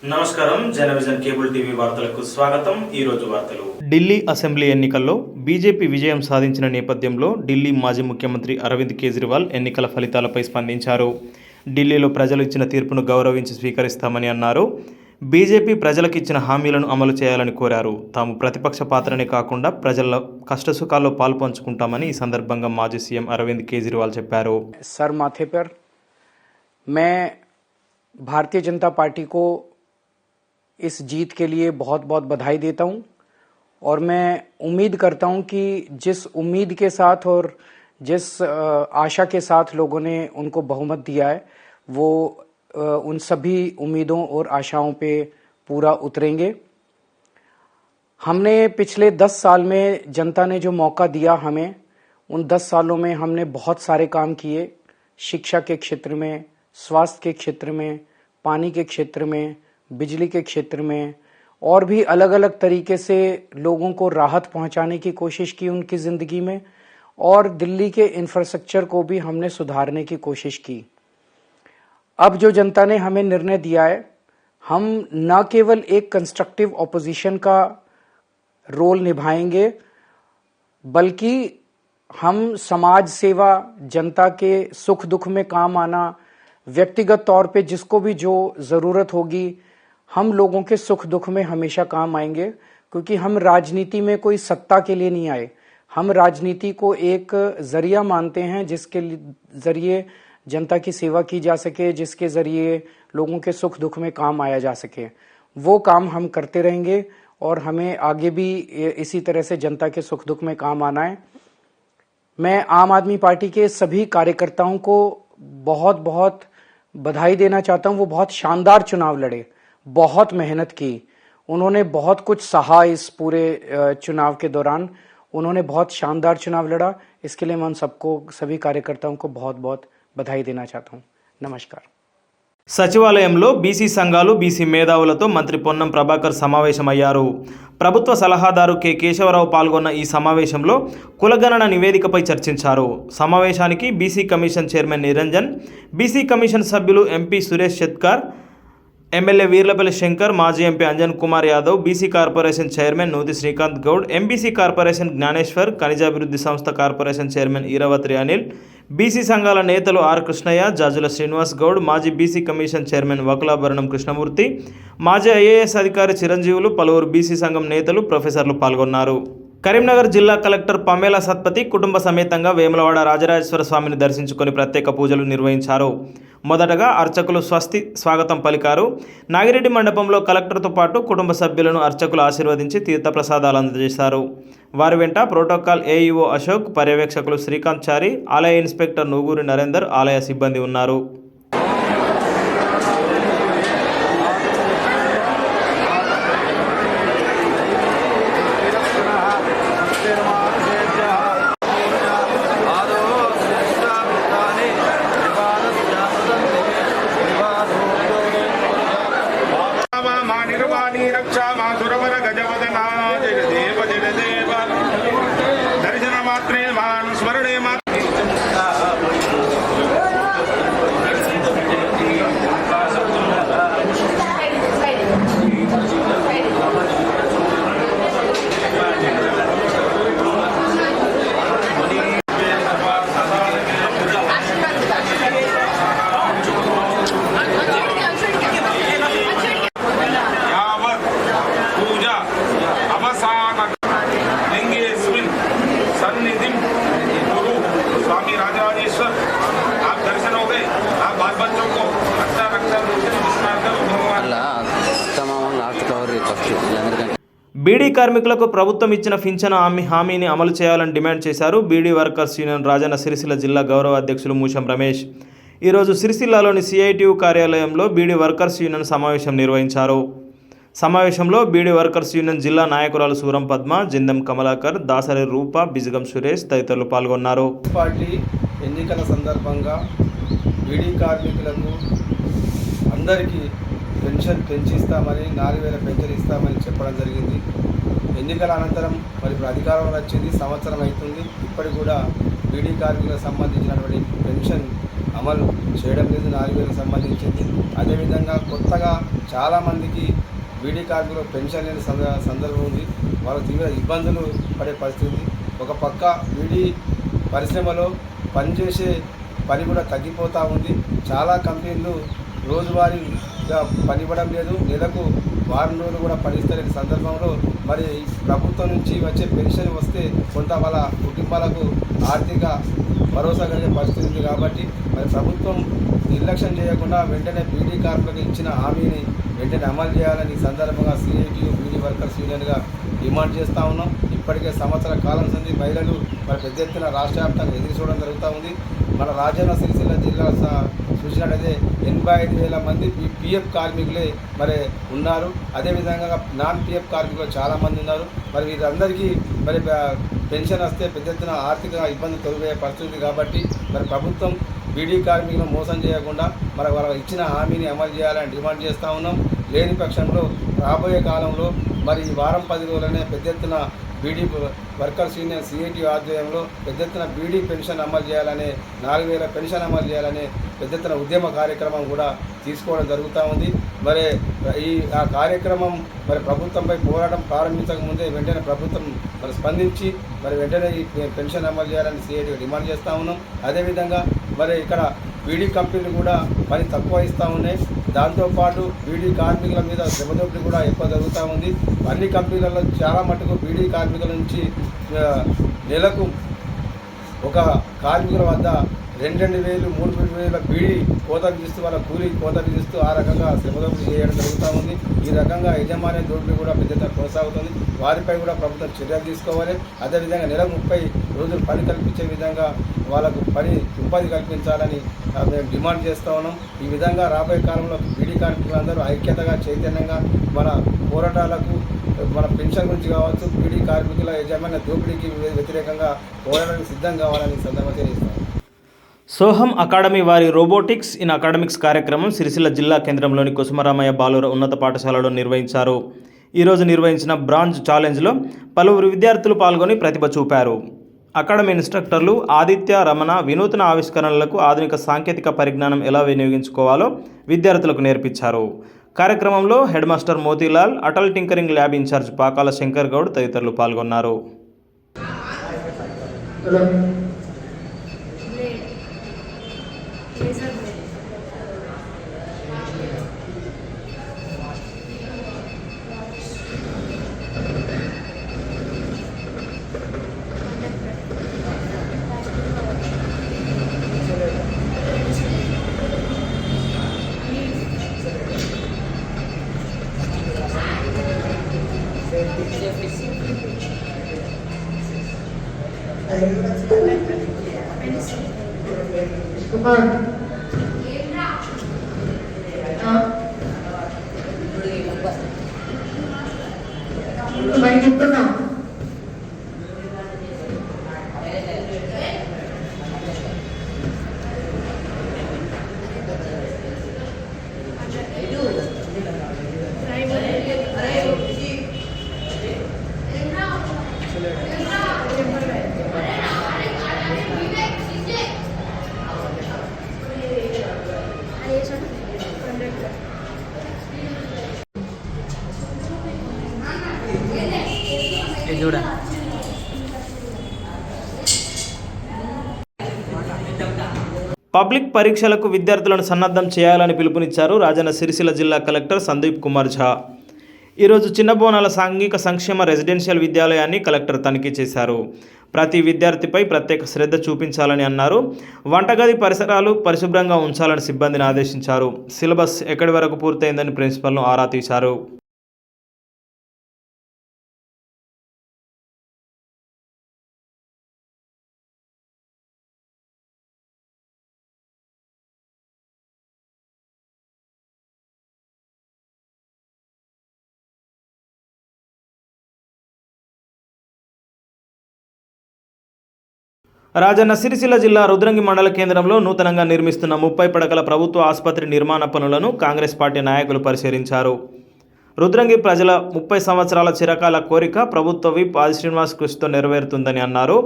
నమస్కారం జనవిజన్ cable TV వార్తలకు స్వాగతం। ఈ రోజు వార్తలు। ఢిల్లీ అసెంబ్లీ ఎన్నికల్లో బీజేపీ విజయం సాధించిన నేపథ్యంలో ఢిల్లీ మాజీ ముఖ్యమంత్రి అరవింద్ కేజ్రీవాల్ ఎన్నికల ఫలితాలపై స్పందించారు। ఢిల్లీలో ప్రజలు ఇచ్చిన తీర్పును గౌరవించి స్వీకరిస్తామని అన్నారు। బీజేపీ ప్రజలకు ఇచ్చిన హామీలను అమలు చేయాలని కోరారు। తాము ప్రతిపక్ష పాత్రనే కాకుండా ప్రజల కష్టసుఖాల్లో పాల్పంచుకుంటామని ఈ సందర్భంగా మాజీ సీఎం అరవింద్ కేజ్రీవాల్ చెప్పారు। सर माथे पर मैं भारतीय जनता पार्टी को इस जीत के लिए बहुत बहुत बधाई देता हूं और मैं उम्मीद करता हूं कि जिस उम्मीद के साथ और जिस आशा के साथ लोगों ने उनको बहुमत दिया है वो उन सभी उम्मीदों और आशाओं पे पूरा उतरेंगे। हमने पिछले 10 साल में जनता ने जो मौका दिया हमें, उन 10 सालों में हमने बहुत सारे काम किए। शिक्षा के क्षेत्र में, स्वास्थ्य के क्षेत्र में, पानी के क्षेत्र में, बिजली के क्षेत्र में और भी अलग अलग तरीके से लोगों को राहत पहुंचाने की कोशिश की उनकी ज़िंदगी में, और दिल्ली के इंफ्रास्ट्रक्चर को भी हमने सुधारने की कोशिश की। अब जो जनता ने हमें निर्णय दिया है, हम न केवल एक कंस्ट्रक्टिव ऑपोजिशन का रोल निभाएंगे बल्कि हम समाज सेवा, जनता के सुख दुख में काम आना, व्यक्तिगत तौर पे जिसको भी जो ज़रूरत होगी हम लोगों के सुख दुख में हमेशा काम आएंगे। क्योंकि हम राजनीति में कोई सत्ता के लिए नहीं आए, हम राजनीति को एक जरिया मानते हैं जिसके जरिए जनता की सेवा की जा सके, जिसके जरिए लोगों के सुख दुख में काम आया जा सके। वो काम हम करते रहेंगे और हमें आगे भी इसी तरह से जनता के सुख दुख में काम आना है। मैं आम आदमी पार्टी के सभी कार्यकर्ताओं को बहुत बहुत बधाई देना चाहता हूं। वो बहुत शानदार चुनाव लड़े, बहुत मेहनत की, उन्होंने बहुत कुछ सहा इस पूरे चुनाव के दौरान, उन्होंने बहुत शानदार चुनाव लड़ा। इसके लिए मैं उन सबको, सभी कार्यकर्ताओं को बहुत बहुत बधाई देना चाहता हूं। नमस्कार। సచివాలయంలో బీసీ సంఘాలు బీసీ మేధావులతో మంత్రి పొన్నం ప్రభాకర్ సమావేశమయ్యారు। ప్రభుత్వ సలహాదారు కె కేశవరావు పాల్గొన్న ఈ సమావేశంలో కులగణన నివేదికపై చర్చించారు। సమావేశానికి BC commission chairman Niranjan, BC commission సభ్యులు ఎంపీ సురేష్ షెట్కార్, ఎమ్మెల్యే వీర్లపల్లి శంకర్, మాజీ MP Anjan Kumar Yadav, BC corporation chairman Nuthi Srikanth Goud, MBC corporation Gnaneshwar, ఖనిజాభివృద్ధి సంస్థ corporation chairman Eravathri Anil, BC సంఘాల నేతలు ఆర్ కృష్ణయ్య, జాజుల శ్రీనివాస్ గౌడ్, మాజీ BC commission chairman Vakulabharanam Krishnamurthy, మాజీ ఐఏఎస్ అధికారి చిరంజీవులు, పలువురు బీసీ సంఘం నేతలు, ప్రొఫెసర్లు పాల్గొన్నారు। కరీంనగర్ జిల్లా కలెక్టర్ పమేలా సత్పతి కుటుంబ సమేతంగా వేములవాడ రాజరాజేశ్వర స్వామిని దర్శించుకొని ప్రత్యేక పూజలు నిర్వహించారు। మొదటగా అర్చకులు స్వస్తి స్వాగతం పలికారు। నాగిరెడ్డి మండపంలో కలెక్టర్తో పాటు కుటుంబ సభ్యులను అర్చకులు ఆశీర్వదించి తీర్థప్రసాదాలు అందజేశారు। వారి వెంట ప్రోటోకాల్ ఏఈఓ అశోక్, పర్యవేక్షకులు శ్రీకాంత్ చారి, ఆలయ ఇన్స్పెక్టర్ నూగూరి నరేందర్, ఆలయ సిబ్బంది ఉన్నారు। బీడీ కార్మికులకు ప్రభుత్వం ఇచ్చిన పింఛను హామీని అమలు చేయాలని డిమాండ్ చేశారు బీడీ వర్కర్స్ యూనియన్ రాజన్న సిరిసిల్ల జిల్లా గౌరవ అధ్యక్షులు మూషం రమేష్। ఈరోజు సిరిసిల్లాలోని సిఐటియు కార్యాలయంలో బీడీ వర్కర్స్ యూనియన్ సమావేశం నిర్వహించారు। సమావేశంలో బీడీ వర్కర్స్ యూనియన్ జిల్లా నాయకురాలు సూరం పద్మ, జిందం కమలాకర్, దాసరి రూప, బిజగం సురేష్ తదితరులు పాల్గొన్నారు। పార్టీ ఎన్నికల సందర్భంగా బీడీ కార్మికులకు అందరికీ పెన్షన్ పెంచిస్తామని 4000 పెన్షన్ ఇస్తామని చెప్పడం జరిగింది। ఎన్నికల అనంతరం మరి ఇప్పుడు అధికారంలో వచ్చింది, సంవత్సరం అవుతుంది, ఇప్పటికి కూడా బీడీ కార్మికులకు సంబంధించినటువంటి పెన్షన్ అమలు చేయడం లేదు 4,000 సంబంధించింది. అదేవిధంగా కొత్తగా చాలామందికి బీడీ కార్మికులు పెన్షన్ లేని సందర్భం ఉంది. వాళ్ళు తీవ్ర ఇబ్బందులు పడే పరిస్థితి ఉంది. ఒక పక్క బీడీ పరిశ్రమలో పనిచేసే పని కూడా తగ్గిపోతూ ఉంది. చాలా కంపెనీలు రోజువారీగా పనివ్వడం లేదు, నెలకు వారం రోజులు కూడా పనిస్తలేని సందర్భంలో మరి ప్రభుత్వం నుంచి వచ్చే పెన్షన్ వస్తే కొంత వాళ్ళ కుటుంబాలకు ఆర్థిక భరోసా కలిగే పరిస్థితి ఉంది. కాబట్టి మరి ప్రభుత్వం నిర్లక్ష్యం చేయకుండా వెంటనే బీడీ కార్మికులకు ఇచ్చిన హామీని వెంటనే అమలు చేయాలని ఈ సందర్భంగా సిఐటియు బీడీ వర్కర్స్ యూనియన్గా డిమాండ్ చేస్తూ ఉన్నాం. ఇప్పటికే సంవత్సర కాలం నుండి మహిళలు మరి పెద్ద ఎత్తున రాష్ట్ర వ్యాప్తంగా ఎదురు చూడడం జరుగుతూ ఉంది. మన రాజన్న సిరిసిల్ల జిల్లా చూసినట్టయితే 85,000 మంది పిఎఫ్ కార్మికులే మరి ఉన్నారు. అదేవిధంగా నాన్ పిఎఫ్ కార్మికులు చాలామంది ఉన్నారు. మరి వీరందరికీ మరి పెన్షన్ వస్తే పెద్ద ఎత్తున ఆర్థిక ఇబ్బంది తొలగే పరిస్థితి. కాబట్టి మరి ప్రభుత్వం బీడీ కార్మికులను మోసం చేయకుండా మరి వాళ్ళ ఇచ్చిన హామీని అమలు చేయాలని డిమాండ్ చేస్తూ ఉన్నాం. లేని పక్షంలో రాబోయే కాలంలో మరి ఈ వారం 10 రోజులనే పెద్ద ఎత్తున బీడీ వర్కర్స్ యూనియన్ సిఐటి ఆధ్వర్యంలో పెద్ద ఎత్తున బీడీ పెన్షన్ అమలు చేయాలనే 4,000 పెన్షన్ అమలు చేయాలనే పెద్ద ఎత్తున ఉద్యమ కార్యక్రమం కూడా తీసుకోవడం జరుగుతూ ఉంది. మరి ఆ కార్యక్రమం మరి ప్రభుత్వంపై పోరాటం ప్రారంభించక ముందే వెంటనే ప్రభుత్వం మరి స్పందించి మరి వెంటనే ఈ పెన్షన్ అమలు చేయాలని సిఐటి డిమాండ్ చేస్తూ ఉన్నాం. అదేవిధంగా మరి ఇక్కడ బీడీ కంపెనీలు కూడా పని తక్కువ ఇస్తూ ఉన్నాయి. దాంతోపాటు బీడీ కార్మికుల మీద శ్రమదోపిడీ కూడా ఎక్కువ జరుగుతూ ఉంది. అన్ని కంపెనీలలో చాలా మటుకు బీడీ కార్మికుల నుంచి నెలకు ఒక కార్మికుల వద్ద 2,000, 3,000 బీడీ కోత విధిస్తూ వాళ్ళ కూలీ కోత విధిస్తూ ఆ రకంగా శ్రమదోపిడీ చేయడం జరుగుతూ ఉంది. ఈ రకంగా యజమాని దోపిడీ కూడా పెద్ద కొనసాగుతుంది. వారిపై కూడా ప్రభుత్వం చర్యలు తీసుకోవాలి. అదేవిధంగా నెలకు 30 రోజులు పని కల్పించే విధంగా వాళ్ళకు ఉపాధి కల్పించాలని మేము డిమాండ్ చేస్తూ ఉన్నాం. ఈ విధంగా రాబోయే కాలంలో బీడీ కార్మికులందరూ ఐక్యతగా చైతన్యంగా మన పోరాటాలకు మన పెన్షన్ గురించి కావచ్చు, బీడీ కార్మికుల యజమాని దోపిడీకి వ్యతిరేకంగా పోరాటానికి సిద్ధం కావాలని సందర్భంగా తెలియజేస్తాం. సోహం అకాడమీ వారి రోబోటిక్స్ ఇన్ అకాడమిక్స్ కార్యక్రమం సిరిసిల్ల జిల్లా కేంద్రంలోని కుసుమరామయ్య బాలుర ఉన్నత పాఠశాలలో నిర్వహించారు. ఈరోజు నిర్వహించిన బ్రాంజ్ ఛాలెంజ్లో పలువురు విద్యార్థులు పాల్గొని ప్రతిభ చూపారు. అకాడమీ ఇన్స్ట్రక్టర్లు ఆదిత్య, రమణ వినూత్న ఆవిష్కరణలకు ఆధునిక సాంకేతిక పరిజ్ఞానం ఎలా వినియోగించుకోవాలో విద్యార్థులకు నేర్పించారు. కార్యక్రమంలో head master Motilal, Atal tinkering lab incharge Pakala Shankar Goud తదితరులు పాల్గొన్నారు. పబ్లిక్ పరీక్షలకు విద్యార్థులను సన్నద్ధం చేయాలని పిలుపునిచ్చారు రాజన్న సిరిసిల్ల జిల్లా కలెక్టర్ సందీప్ కుమార్ ఝా. ఈరోజు చిన్నబోనాల సాంఘిక సంక్షేమ రెసిడెన్షియల్ విద్యాలయాన్ని కలెక్టర్ తనిఖీ చేశారు. ప్రతి విద్యార్థిపై ప్రత్యేక శ్రద్ధ చూపించాలని అన్నారు. వంటగది పరిసరాలు పరిశుభ్రంగా ఉంచాలని సిబ్బందిని ఆదేశించారు. సిలబస్ ఎక్కడి వరకు పూర్తయిందని ప్రిన్సిపల్ను ఆరా తీశారు. రాజన్న సిరిసిల్ల జిల్లా రుద్రంగి మండల కేంద్రంలో నూతనంగా నిర్మిస్తున్న 30 పడకల ప్రభుత్వ ఆసుపత్రి నిర్మాణ పనులను కాంగ్రెస్ పార్టీ నాయకులు పరిశీలించారు. రుద్రంగి ప్రజల 30 సంవత్సరాల చిరకాల కోరిక ప్రభుత్వ విప్ ఆది శ్రీనివాస్ కృషితో నెరవేరుతుందని అన్నారు.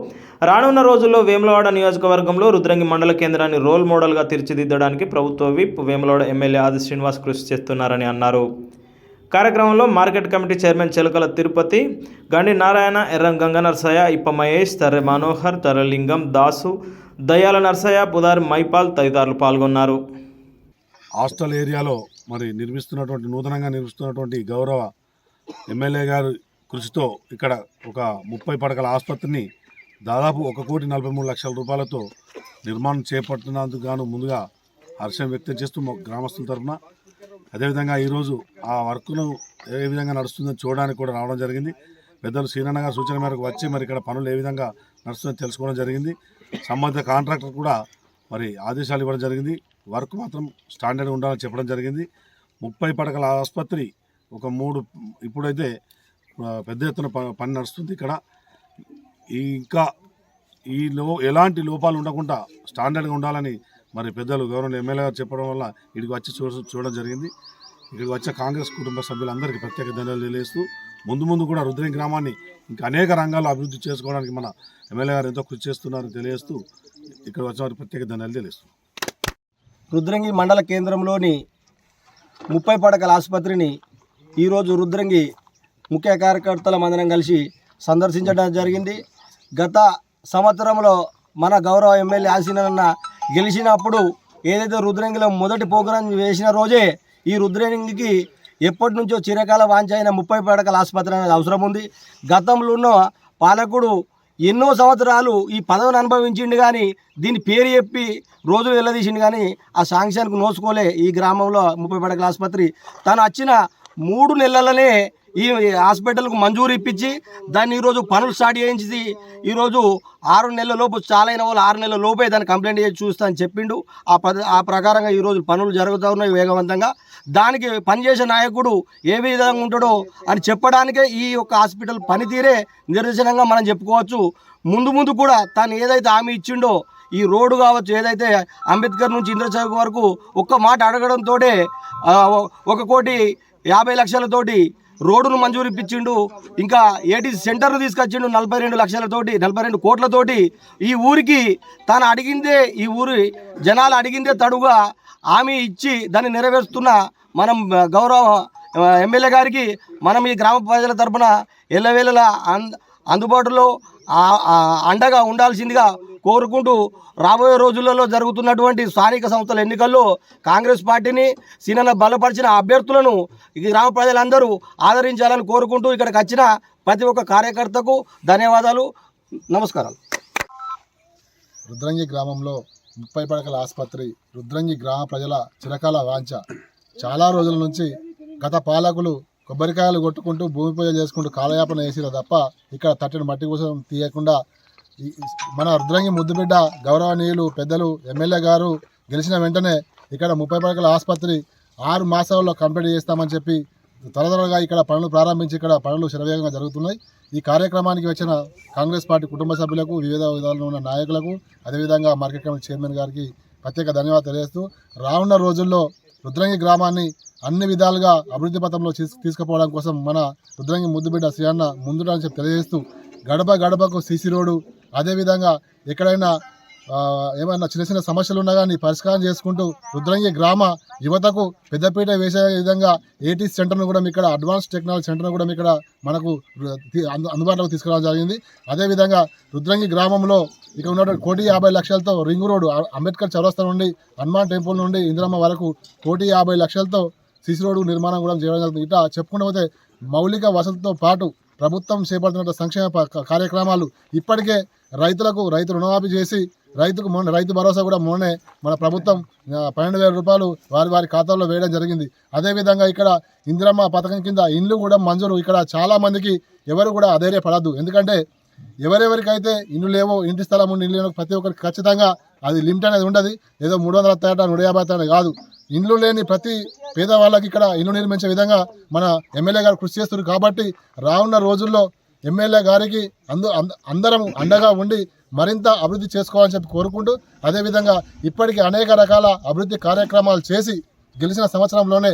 రానున్న రోజుల్లో వేములవాడ నియోజకవర్గంలో రుద్రంగి మండల కేంద్రాన్ని రోల్ మోడల్గా తీర్చిదిద్దడానికి ప్రభుత్వ విప్ వేములవాడ ఎమ్మెల్యే ఆది శ్రీనివాస్ కృషి చేస్తున్నారని అన్నారు. కార్యక్రమంలో మార్కెట్ కమిటీ చైర్మన్ చెలకల తిరుపతి, గండి నారాయణ, ఎర్రం గంగ నర్సయ్య, ఇప్ప మహేష్, తర్రె మనోహర్, తర్రలింగం, దాసు, దయాల నర్సయ్య, పుదారి మైపాల్ తదితరులు పాల్గొన్నారు. హాస్టల్ ఏరియాలో మరి నూతనంగా నిర్మిస్తున్నటువంటి గౌరవ ఎమ్మెల్యే గారి కృషితో ఇక్కడ ఒక 30 పడకల ఆసుపత్రిని దాదాపు 1,43,00,000 రూపాయలతో నిర్మాణం చేపట్టినందుకు గాను ముందుగా హర్షం వ్యక్తం చేస్తూ గ్రామస్తుల తరఫున, అదేవిధంగా ఈరోజు ఆ వర్క్ను ఏ విధంగా నడుస్తుందో చూడడానికి కూడా రావడం జరిగింది. పెద్దలు శ్రీనన్న గారి సూచన మేరకు వచ్చి మరి ఇక్కడ పనులు ఏ విధంగా నడుస్తుందో తెలుసుకోవడం జరిగింది. సంబంధిత కాంట్రాక్టర్ కూడా మరి ఆదేశాలు ఇవ్వడం జరిగింది. వర్క్ మాత్రం స్టాండర్డ్ ఉండాలని చెప్పడం జరిగింది. 30 పడకల ఆసుపత్రి ఒక 3 ఇప్పుడైతే పెద్ద ఎత్తున పని నడుస్తుంది. ఇక్కడ ఇంకా ఎలాంటి లోపాలు ఉండకుండా స్టాండర్డ్గా ఉండాలని మరి పెద్దలు గవర్నమెంట్ ఎమ్మెల్యే గారు చెప్పడం వల్ల ఇక్కడికి వచ్చి చూడడం జరిగింది. ఇక్కడికి వచ్చే కాంగ్రెస్ కుటుంబ సభ్యులందరికీ ప్రత్యేక ధన్యవాదాలు తెలియజేస్తూ ముందు కూడా రుద్రంగి గ్రామాన్ని ఇంకా అనేక రంగాల్లో అభివృద్ధి చేసుకోవడానికి మన ఎమ్మెల్యే గారు ఎంతో కృషి చేస్తున్నారని తెలియజేస్తూ ఇక్కడ వచ్చిన వారికి ప్రత్యేక ధన్యవాదాలు తెలియజేస్తూ రుద్రంగి మండల కేంద్రంలోని 30 పడకల ఆసుపత్రిని ఈరోజు రుద్రంగి ముఖ్య కార్యకర్తల మందరం కలిసి సందర్శించడం జరిగింది. గత సంవత్సరంలో మన గౌరవ ఎమ్మెల్యే ఆశీనన్న గెలిచినప్పుడు ఏదైతే రుద్రంగిలో మొదటి ప్రోగ్రాం వేసిన రోజే ఈ రుద్రంగికి ఎప్పటి నుంచో చిరకాల వాంఛ అయిన 30 పడకల ఆసుపత్రి అనేది అవసరం ఉంది. గతంలో ఉన్న పాలకుడు ఎన్నో సంవత్సరాలు ఈ పదవిని అనుభవించిండు, కానీ దీని పేరు చెప్పి రోజులు వెళ్ళదీసిండు, కానీ ఆ శాంక్షన్కు నోసుకోలే. ఈ గ్రామంలో 30 పడకల ఆసుపత్రి తను వచ్చిన 3 నెలలనే ఈ హాస్పిటల్కు మంజూరు ఇప్పించి దాన్ని ఈరోజు పనులు స్టార్ట్ చేయించి ఈరోజు 6 నెలల లోపు చాలైన వాళ్ళు 6 నెలల లోపే దాన్ని కంప్లైంట్ చేసి చూస్తా అని చెప్పిండు. ఆ ప్రకారంగా ఈరోజు పనులు జరుగుతూ ఉన్నాయి వేగవంతంగా. దానికి పనిచేసే నాయకుడు ఏ విధంగా ఉంటాడో అని చెప్పడానికే ఈ యొక్క హాస్పిటల్ పనితీరే నిదర్శనంగా మనం చెప్పుకోవచ్చు. ముందు కూడా తాను ఏదైతే హామీ ఇచ్చిండో ఈ రోడ్డు కావచ్చు, ఏదైతే అంబేద్కర్ నుంచి ఇంద్రచౌక్ వరకు ఒక్క మాట అడగడంతో 1,50,00,000 రోడ్డును మంజూరు ఇప్పించిండు. ఇంకా ఏటీసీ సెంటర్ను తీసుకొచ్చిండు 42 కోట్లతోటి. ఈ ఊరికి తాను అడిగిందే, ఈ ఊరి జనాలు అడిగిందే తడుగా హామీ ఇచ్చి దాన్ని నెరవేరుస్తున్న మనం గౌరవ ఎమ్మెల్యే గారికి మనం ఈ గ్రామ ప్రజల తరఫున ఎల్లవేళలా అందుబాటులో అండగా ఉండాల్సిందిగా కోరుకుంటూ రాబోయే రోజులలో జరుగుతున్నటువంటి స్థానిక సంస్థల ఎన్నికల్లో కాంగ్రెస్ పార్టీని సీనన్న బలపరిచిన అభ్యర్థులను ఈ గ్రామ ప్రజలందరూ ఆదరించాలని కోరుకుంటూ ఇక్కడికి వచ్చిన ప్రతి ఒక్క కార్యకర్తకు ధన్యవాదాలు, నమస్కారాలు. రుద్రంగి గ్రామంలో 30 పడకల ఆసుపత్రి రుద్రంగి గ్రామ ప్రజల చిరకాల వాంఛ. చాలా రోజుల నుంచి గత పాలకులు కొబ్బరికాయలు కొట్టుకుంటూ భూమి పూజ చేసుకుంటూ కాలయాపన వేసిరు తప్ప ఇక్కడ తట్టిన మట్టి కోసం తీయకుండా మన రుద్రంగి ముద్దుబిడ్డ గౌరవనీయులు పెద్దలు ఎమ్మెల్యే గారు గెలిచిన వెంటనే ఇక్కడ 30 పడకల ఆసుపత్రి 6 మాసాల్లో కంప్లీట్ చేస్తామని చెప్పి త్వరగా ఇక్కడ పనులు ప్రారంభించి ఇక్కడ పనులు శరవేగంగా జరుగుతున్నాయి. ఈ కార్యక్రమానికి వచ్చిన కాంగ్రెస్ పార్టీ కుటుంబ సభ్యులకు, వివిధ విధాలుగా ఉన్న నాయకులకు, అదేవిధంగా మార్కెట్ కమిటీ చైర్మన్ గారికి ప్రత్యేక ధన్యవాదాలు తెలియజేస్తూ రానున్న రోజుల్లో రుద్రంగి గ్రామాన్ని అన్ని విధాలుగా అభివృద్ధి పథంలో తీసుకుపోవడం కోసం మన రుద్రంగి ముద్దుబిడ్డ శ్రీ అన్న ముందుటని చెప్పి తెలియజేస్తూ గడపకు సీసీ రోడ్డు, అదేవిధంగా ఎక్కడైనా ఏమైనా చిన్న సమస్యలు ఉన్నా కానీ పరిష్కారం చేసుకుంటూ రుద్రంగి గ్రామ యువతకు పెద్దపీట వేసే విధంగా ఏటీసీ సెంటర్ను కూడా ఇక్కడ అడ్వాన్స్ టెక్నాలజీ సెంటర్ను కూడా ఇక్కడ మనకు అందుబాటులోకి తీసుకురావడం జరిగింది. అదేవిధంగా రుద్రంగి గ్రామంలో ఇక్కడ ఉన్నటువంటి 1,50,00,000తో రింగ్ రోడ్డు అంబేద్కర్ చౌరస్తా నుండి హనుమాన్ టెంపుల్ నుండి ఇందిరమ్మ వరకు 1,50,00,000తో సీసీ రోడ్డు నిర్మాణం కూడా చేయడం జరుగుతుంది. ఇట్లా చెప్పుకుంటూ పోతే మౌలిక వసతులతో పాటు ప్రభుత్వం చేపడుతున్న సంక్షేమ కార్యక్రమాలు ఇప్పటికే రైతు రుణమాఫీ చేసి రైతు భరోసా కూడా మొన్నే మన ప్రభుత్వం 12,000 రూపాయలు వారి ఖాతాల్లో వేయడం జరిగింది. అదేవిధంగా ఇక్కడ ఇందిరమ్మ పథకం కింద ఇండ్లు కూడా మంజూరు. ఇక్కడ చాలా మందికి ఎవరు కూడా అధైర్యపడద్దు, ఎందుకంటే ఎవరెవరికైతే ఇండ్లు లేవో, ఇంటి స్థలం ఉండి ఇండ్లు లేవో ప్రతి ఒక్కరికి ఖచ్చితంగా అది లిమిట్ అనేది ఉండదు. ఏదో 300 150 కాదు. ఇండ్లు లేని ప్రతి పేదవాళ్ళకి ఇక్కడ ఇల్లు నిర్మించే విధంగా మన ఎమ్మెల్యే గారు కృషి చేస్తున్నారు. కాబట్టి రానున్న రోజుల్లో ఎమ్మెల్యే గారికి అందరం అండగా ఉండి మరింత అభివృద్ధి చేసుకోవాలని చెప్పి కోరుకుంటూ, అదేవిధంగా ఇప్పటికీ అనేక రకాల అభివృద్ధి కార్యక్రమాలు చేసి గెలిచిన సంవత్సరంలోనే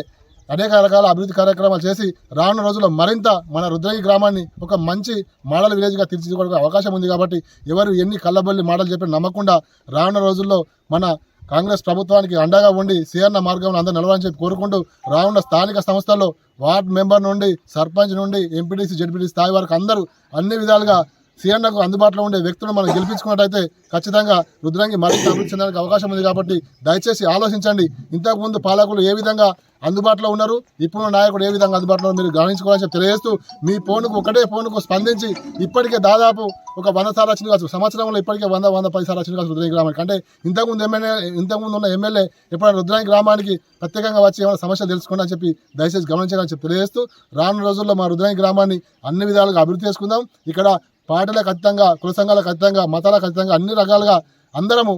అనేక రకాల అభివృద్ధి కార్యక్రమాలు చేసి రానున్న రోజుల్లో మరింత మన రుద్రంగి గ్రామాన్ని ఒక మంచి మోడల్ విలేజ్గా తీర్చిదిద్దుకోవడానికి అవకాశం ఉంది. కాబట్టి ఎవరు ఎన్ని కళ్ళబొల్లి మాటలు చెప్పి నమ్మకుండా రానున్న రోజుల్లో మన కాంగ్రెస్ ప్రభుత్వానికి అండగా ఉండి సీఎన్న మార్గంలో అందరూ నిలవాలని చెప్పి కోరుకుంటూ రానున్న స్థానిక సంస్థల్లో వార్డు మెంబర్ నుండి సర్పంచ్ నుండి ఎంపీటీసీ జెడ్పీటీసీ స్థాయి వరకు అందరూ అన్ని విధాలుగా సీఎన్నకు అందుబాటులో ఉండే వ్యక్తులను మనం గెలిపించుకున్నట్టయితే ఖచ్చితంగా రుద్రంగి మరింత అభివృద్ధి చెందడానికి అవకాశం ఉంది. కాబట్టి దయచేసి ఆలోచించండి. ఇంతకుముందు పాలకులు ఏ విధంగా అందుబాటులో ఉన్నారు, ఇప్పుడు నాయకుడు ఏ విధంగా అందుబాటులో మీరు గమనించుకోవాలని చెప్పి తెలియజేస్తూ మీ ఫోన్కు ఒకటే ఫోన్కు స్పందించి ఇప్పటికే దాదాపు ఒక 100 సార్లు వచ్చింది కావచ్చు, సంవత్సరంలో ఇప్పటికే 100-110 సార్లు వచ్చింది కావచ్చు రుద్రంగి గ్రామానికి. అంటే ఇంతకుముందు ఉన్న ఎమ్మెల్యే ఎప్పుడైనా రుద్రంగి గ్రామానికి ప్రత్యేకంగా వచ్చి ఏమైనా సమస్యలు తెలుసుకోండి అని చెప్పి దయచేసి గమనించాలని చెప్పి తెలియజేస్తూ రానున్న రోజుల్లో మా రుద్రంగి గ్రామాన్ని అన్ని విధాలుగా అభివృద్ధి చేసుకుందాం. ఇక్కడ పార్టీలకు అతీతంగా, కుల సంఘాలకు అతీతంగా, మతాలకు అతీతంగా అన్ని రకాలుగా అందరము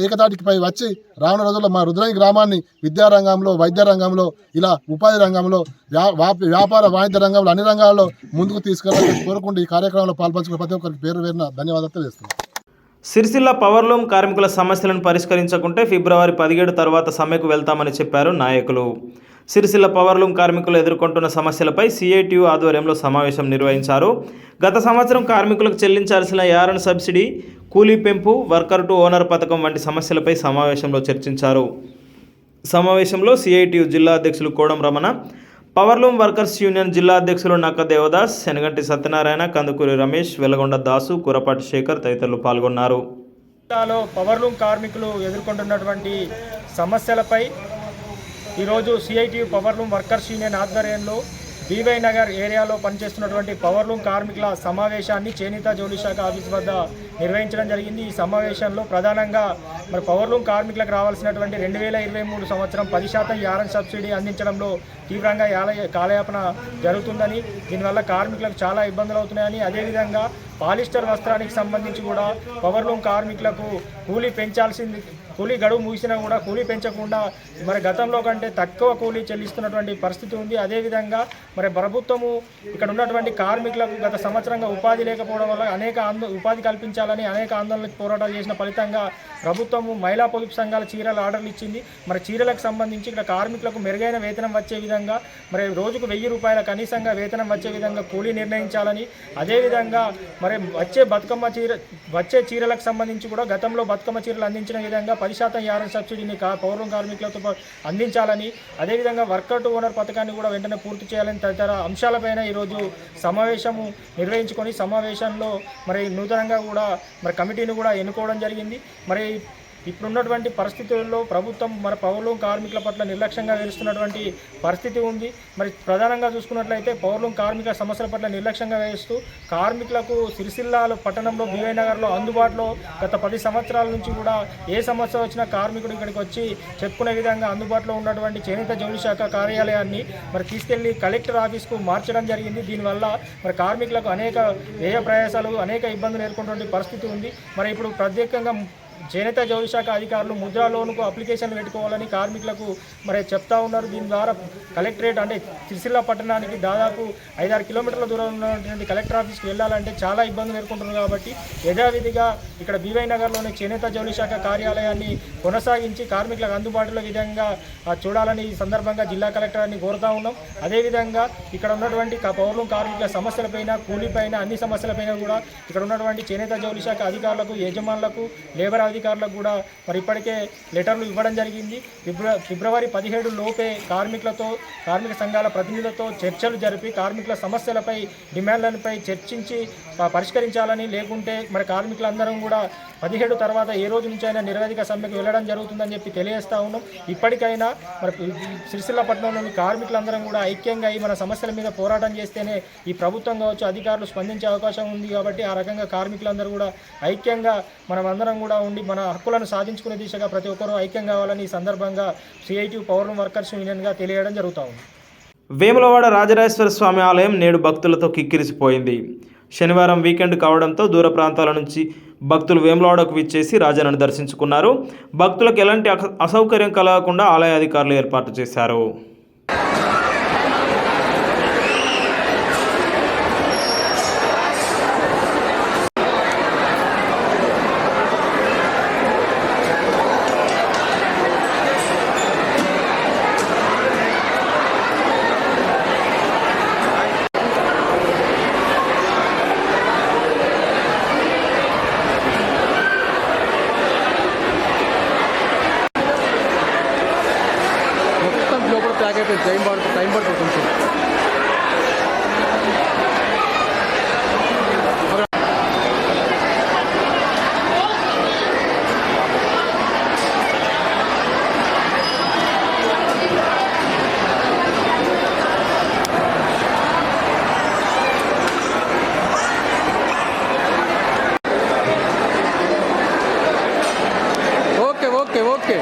ఏకతాటికిపై వచ్చి రానున్న రోజుల్లో మా రుద్రంగి గ్రామాన్ని విద్యారంగంలో, వైద్య రంగంలో, ఇలా ఉపాధి రంగంలో, వ్యాపార వాణిజ్య రంగంలో అన్ని రంగాల్లో ముందుకు తీసుకెళ్లాలని కోరుకుంటూ ఈ కార్యక్రమంలో పాల్పంచుకున్న ప్రతి ఒక్కరికి పేరు పేరున ధన్యవాదాలు తెలియజేస్తున్నాను. సిరిసిల్ల పవర్లూమ్ కార్మికుల సమస్యలను పరిష్కరించకుంటే ఫిబ్రవరి 17 తర్వాత సమ్మెకు వెళ్తామని చెప్పారు నాయకులు. సిరిసిల్ల పవర్లూమ్ కార్మికులు ఎదుర్కొంటున్న సమస్యలపై సిఐటియు ఆధ్వర్యంలో సమావేశం నిర్వహించారు. గత సంవత్సరం కార్మికులకు చెల్లించాల్సిన యారన్ సబ్సిడీ, కూలీ పెంపు, వర్కర్ టు ఓనర్ పథకం వంటి సమస్యలపై సమావేశంలో చర్చించారు. సమావేశంలో సిఐటియు జిల్లా అధ్యక్షులు Kodam Ramana, powerloom workers union జిల్లా అధ్యక్షులు నక్క దేవదాస్, శనగంటి సత్యనారాయణ, కందుకూరి రమేష్, వెలగొండ దాసు, కురపాటి శేఖర్ తదితరులు పాల్గొన్నారు. పవర్లూమ్ కార్మికులు ఎదుర్కొంటున్నటువంటి సమస్యలపై ఈరోజు సిఐటియు పవర్లూమ్ వర్కర్స్ యూనియన్ ఆధ్వర్యంలో బీవై నగర్ ఏరియాలో పనిచేస్తున్నటువంటి పవర్లూమ్ కార్మికుల సమావేశాన్ని చేనేత జౌళి శాఖ ఆఫీస్ వద్ద నిర్వహించడం జరిగింది. ఈ సమావేశంలో ప్రధానంగా మరి పవర్లూమ్ కార్మికులకు రావాల్సినటువంటి 2023 సంవత్సరం 10% యారన్ సబ్సిడీ అందించడంలో తీవ్రంగా కాలయాపన జరుగుతుందని, దీనివల్ల కార్మికులకు చాలా ఇబ్బందులు అవుతున్నాయని, అదేవిధంగా పాలిస్టర్ వస్త్రానికి సంబంధించి కూడా పవర్లూమ్ కార్మికులకు కూలీ గడువు ముగిసినా కూడా కూలీ పెంచకుండా మరి గతంలో కంటే తక్కువ కూలీ చెల్లిస్తున్నటువంటి పరిస్థితి ఉంది. అదేవిధంగా మరి ప్రభుత్వము ఇక్కడ ఉన్నటువంటి కార్మికులకు గత సంవత్సరంగా ఉపాధి లేకపోవడం వల్ల ఉపాధి కల్పించాలని అనేక ఆందోళనలకు పోరాటాలు చేసిన ఫలితంగా ప్రభుత్వము మహిళా పొదుపు సంఘాల చీరల ఆర్డర్లు ఇచ్చింది. మరి చీరలకు సంబంధించి ఇక్కడ కార్మికులకు మెరుగైన వేతనం వచ్చే విధంగా మరి రోజుకు 1000 రూపాయల కనీసంగా వేతనం వచ్చే విధంగా కూలీ నిర్ణయించాలని, అదేవిధంగా మరి వచ్చే చీరలకు సంబంధించి కూడా గతంలో బతుకమ్మ చీరలు అందించిన విధంగా 10% యారన్ సబ్సిడీని పౌరం కార్మికులతో అందించాలని, అదేవిధంగా వర్కర్ టు ఓనర్ పథకాన్ని కూడా వెంటనే పూర్తి చేయాలని తదితర అంశాలపైన ఈరోజు సమావేశము నిర్వహించుకొని సమావేశంలో మరి నూతనంగా కూడా మరి కమిటీని కూడా ఎన్నుకోవడం జరిగింది. మరి ఇప్పుడున్నటువంటి పరిస్థితుల్లో ప్రభుత్వం మన పవర్లూమ్ కార్మికుల పట్ల నిర్లక్ష్యంగా వేస్తున్నటువంటి పరిస్థితి ఉంది. మరి ప్రధానంగా చూసుకున్నట్లయితే పవర్లూమ్ కార్మికుల సమస్యల పట్ల నిర్లక్ష్యంగా వేస్తూ కార్మికులకు సిరిసిల్ల పట్టణంలో బీవై నగర్లో అందుబాటులో గత 10 సంవత్సరాల నుంచి కూడా ఏ సమస్య వచ్చినా కార్మికుడు ఇక్కడికి వచ్చి చెప్పుకునే విధంగా అందుబాటులో ఉన్నటువంటి చేనేత జౌళి శాఖ కార్యాలయాన్ని మరి తీసుకెళ్లి కలెక్టర్ ఆఫీస్కు మార్చడం జరిగింది. దీనివల్ల మరి కార్మికులకు అనేక వ్యయ ప్రయాసాలు, అనేక ఇబ్బందులు ఎదుర్కొంటున్న పరిస్థితి ఉంది. మరి ఇప్పుడు ప్రత్యేకంగా చేనేత జౌళి శాఖ అధికారులు ముద్రా లోనుకు అప్లికేషన్ పెట్టుకోవాలని కార్మికులకు మరి చెప్తా ఉన్నారు. దీని ద్వారా కలెక్టరేట్ అంటే సిరిసిల్ల పట్టణానికి దాదాపు 5-6 కిలోమీటర్ల దూరంలో ఉన్నటువంటి కలెక్టర్ ఆఫీస్కి వెళ్ళాలంటే చాలా ఇబ్బందులు ఎదుర్కొంటున్నారు. కాబట్టి యథావిధిగా ఇక్కడ బీవై నగర్లోని చేనేత జౌళి శాఖ కార్యాలయాన్ని కొనసాగించి కార్మికులకు అందుబాటులో విధంగా చూడాలని ఈ సందర్భంగా జిల్లా కలెక్టర్ని కోరుతా ఉన్నాం. అదేవిధంగా ఇక్కడ ఉన్నటువంటి పౌరులు కార్మికుల సమస్యలపైన, కూలీపైన, అన్ని సమస్యలపైన కూడా ఇక్కడ ఉన్నటువంటి చేనేత జౌళి శాఖ అధికారులకు, యజమానులకు, లేబర్ అధికారులకు కూడా మరి ఇప్పటికే లెటర్లు ఇవ్వడం జరిగింది. ఫిబ్రవరి 17 లోపే కార్మిక సంఘాల ప్రతినిధులతో చర్చలు జరిపి కార్మికుల సమస్యలపై, డిమాండ్లపై చర్చించి పరిష్కరించాలని, లేకుంటే మరి కార్మికులందరం కూడా 17 తర్వాత ఏ రోజు నుంచి అయినా నిరవధిక సమ్మెకు వెళ్ళడం జరుగుతుందని చెప్పి తెలియజేస్తూ ఉన్నాం. ఇప్పటికైనా మరి సిరిసిల్ల పట్టణంలోని కార్మికులందరం కూడా ఐక్యంగా అయి మన సమస్యల మీద పోరాటం చేస్తేనే ఈ ప్రభుత్వం కావచ్చు, అధికారులు స్పందించే అవకాశం ఉంది. కాబట్టి ఆ రకంగా కార్మికులందరూ కూడా ఐక్యంగా మనమందరం కూడా ఉండి మన హక్కులను సాధించుకునే దిశగా ప్రతి ఒక్కరూ ఐక్యం కావాలని ఈ సందర్భంగా సిఐటియు పవర్లూమ్ వర్కర్స్ యూనియన్గా తెలియడం జరుగుతూ ఉంది. వేములవాడ రాజరాజేశ్వర స్వామి ఆలయం నేడు భక్తులతో కిక్కిరిసిపోయింది. శనివారం వీకెండ్ కావడంతో దూర ప్రాంతాల నుంచి భక్తులు వేములవాడకు విచ్చేసి రాజన్నను దర్శించుకున్నారు. భక్తులకు ఎలాంటి అసౌకర్యం కలగకుండా ఆలయ అధికారులు ఏర్పాటు చేశారు. టైం పడుతుంది కొంచెం. ఓకే.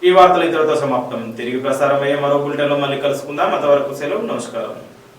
ఈ వార్తలు ఇంతటితో సమాప్తం. తిరిగి ప్రసారం అయ్యే మరో బులెటిన్లో మళ్ళీ కలుసుకుందాం. అంతవరకు సెలవు. నమస్కారం.